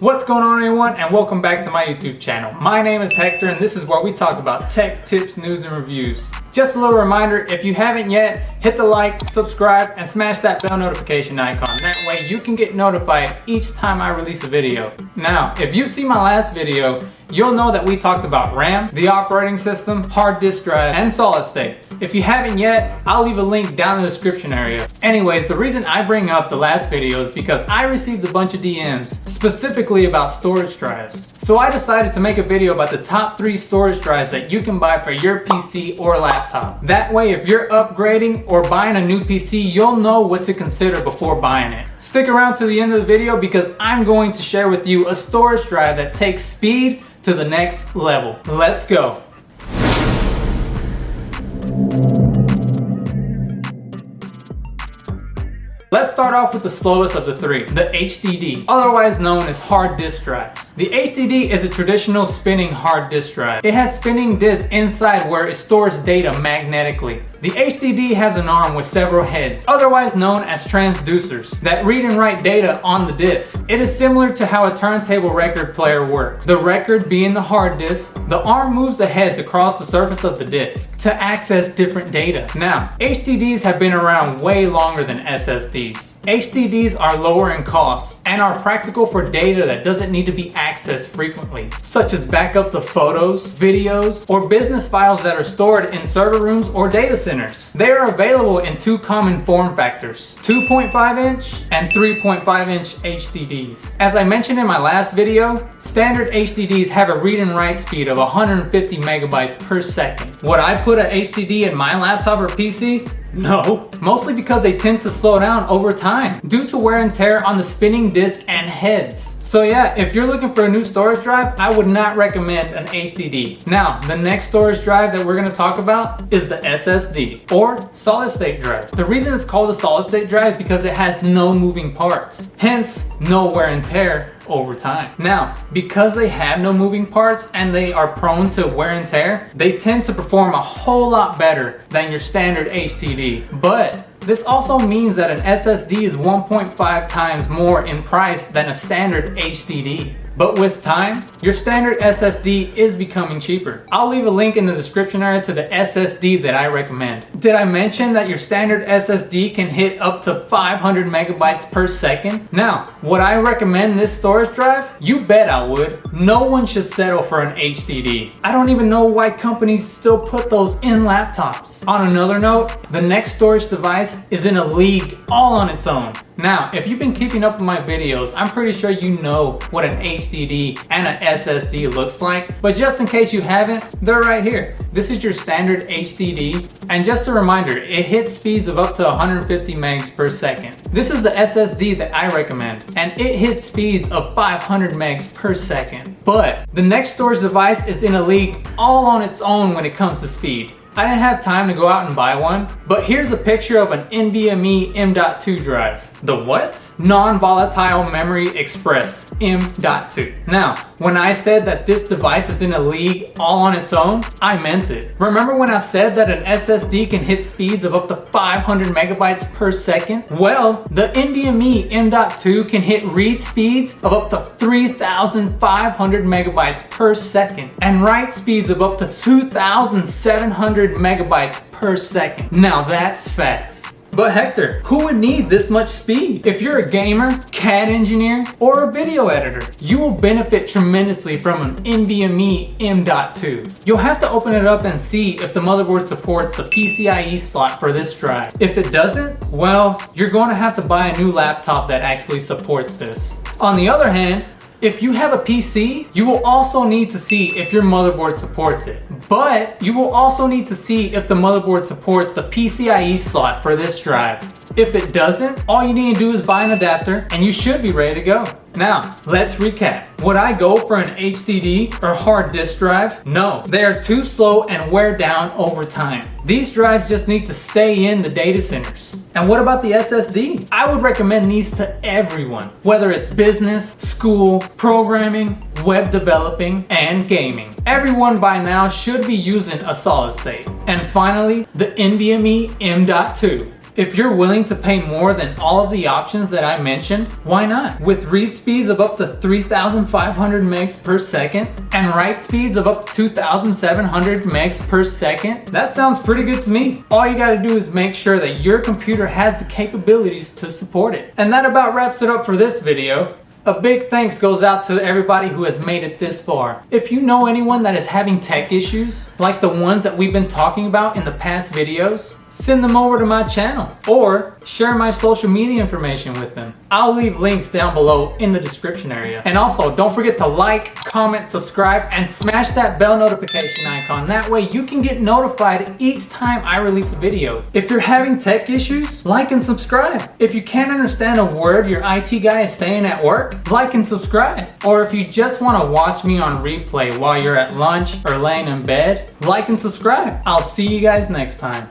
What's going on, everyone, and welcome back to my YouTube channel. My name is Hector, and this is where we talk about tech tips, news, and reviews. Just a little reminder, if you haven't yet, hit the like, subscribe, and smash that bell notification icon. That way you can get notified each time I release a video. Now, if you've seen my last video, you'll know that we talked about RAM, the operating system, hard disk drive, and solid states. If you haven't yet, I'll leave a link down in the description area. Anyways, the reason I bring up the last video is because I received a bunch of DMs specifically about storage drives. So I decided to make a video about the top 3 storage drives that you can buy for your PC or laptop. That way, if you're upgrading or buying a new PC, you'll know what to consider before buying it. Stick around to the end of the video because I'm going to share with you a storage drive that takes speed to the next level. Let's go. Let's start off with the slowest of the 3, the HDD, otherwise known as hard disk drives. The HDD is a traditional spinning hard disk drive. It has spinning disks inside where it stores data magnetically. The HDD has an arm with several heads, otherwise known as transducers, that read and write data on the disk. It is similar to how a turntable record player works. The record being the hard disk, the arm moves the heads across the surface of the disk to access different data. Now, HDDs have been around way longer than SSDs. HDDs are lower in cost and are practical for data that doesn't need to be accessed frequently, such as backups of photos, videos, or business files that are stored in server rooms or data centers. They are available in 2 common form factors, 2.5-inch and 3.5-inch HDDs. As I mentioned in my last video, standard HDDs have a read and write speed of 150 megabytes per second. Would I put an HDD in my laptop or PC? No, mostly because they tend to slow down over time due to wear and tear on the spinning disc and heads. So yeah, if you're looking for a new storage drive, I would not recommend an HDD. Now, the next storage drive that we're going to talk about is the SSD, or solid state drive. The reason it's called a solid state drive is because it has no moving parts, hence no wear and tear over time. Now, because they have no moving parts and they are prone to wear and tear, they tend to perform a whole lot better than your standard HDD. But this also means that an SSD is 1.5 times more in price than a standard HDD. But with time, your standard SSD is becoming cheaper. I'll leave a link in the description area to the SSD that I recommend. Did I mention that your standard SSD can hit up to 500 megabytes per second? Now, would I recommend this storage drive? You bet I would. No one should settle for an HDD. I don't even know why companies still put those in laptops. On another note, the next storage device is in a league all on its own. Now, if you've been keeping up with my videos, I'm pretty sure you know what an HDD and an SSD looks like, but just in case you haven't, they're right here. This is your standard HDD, and just a reminder, it hits speeds of up to 150 megs per second. This is the SSD that I recommend, and it hits speeds of 500 megs per second. But the next storage device is in a league all on its own when it comes to speed. I didn't have time to go out and buy one, but here's a picture of an NVMe M.2 drive. The what? Non-volatile memory express M.2. Now, when I said that this device is in a league all on its own, I meant it. Remember when I said that an SSD can hit speeds of up to 500 megabytes per second? Well, the NVMe M.2 can hit read speeds of up to 3,500 megabytes per second and write speeds of up to 2,700 megabytes per second. Now that's fast. But Hector, who would need this much speed? If you're a gamer, CAD engineer, or a video editor, you will benefit tremendously from an NVMe M.2. You'll have to open it up and see if the motherboard supports the PCIe slot for this drive. If it doesn't, well, you're going to have to buy a new laptop that actually supports this. On the other hand, if you have a PC, you will also need to see if your motherboard supports it. But you will also need to see if the motherboard supports the PCIe slot for this drive. If it doesn't, all you need to do is buy an adapter and you should be ready to go. Now, let's recap. Would I go for an HDD or hard disk drive? No, they are too slow and wear down over time. These drives just need to stay in the data centers. And what about the SSD? I would recommend these to everyone, whether it's business, school, programming, web developing, and gaming. Everyone by now should be using a solid state. And finally, the NVMe M.2. If you're willing to pay more than all of the options that I mentioned, why not? With read speeds of up to 3,500 megs per second and write speeds of up to 2,700 megs per second, that sounds pretty good to me. All you gotta do is make sure that your computer has the capabilities to support it. And that about wraps it up for this video. A big thanks goes out to everybody who has made it this far. If you know anyone that is having tech issues, like the ones that we've been talking about in the past videos, send them over to my channel or share my social media information with them. I'll leave links down below in the description area. And also, don't forget to like, comment, subscribe, and smash that bell notification icon. That way you can get notified each time I release a video. If you're having tech issues, like and subscribe. If you can't understand a word your IT guy is saying at work, like and subscribe. Or if you just want to watch me on replay while you're at lunch or laying in bed, like and subscribe. I'll see you guys next time.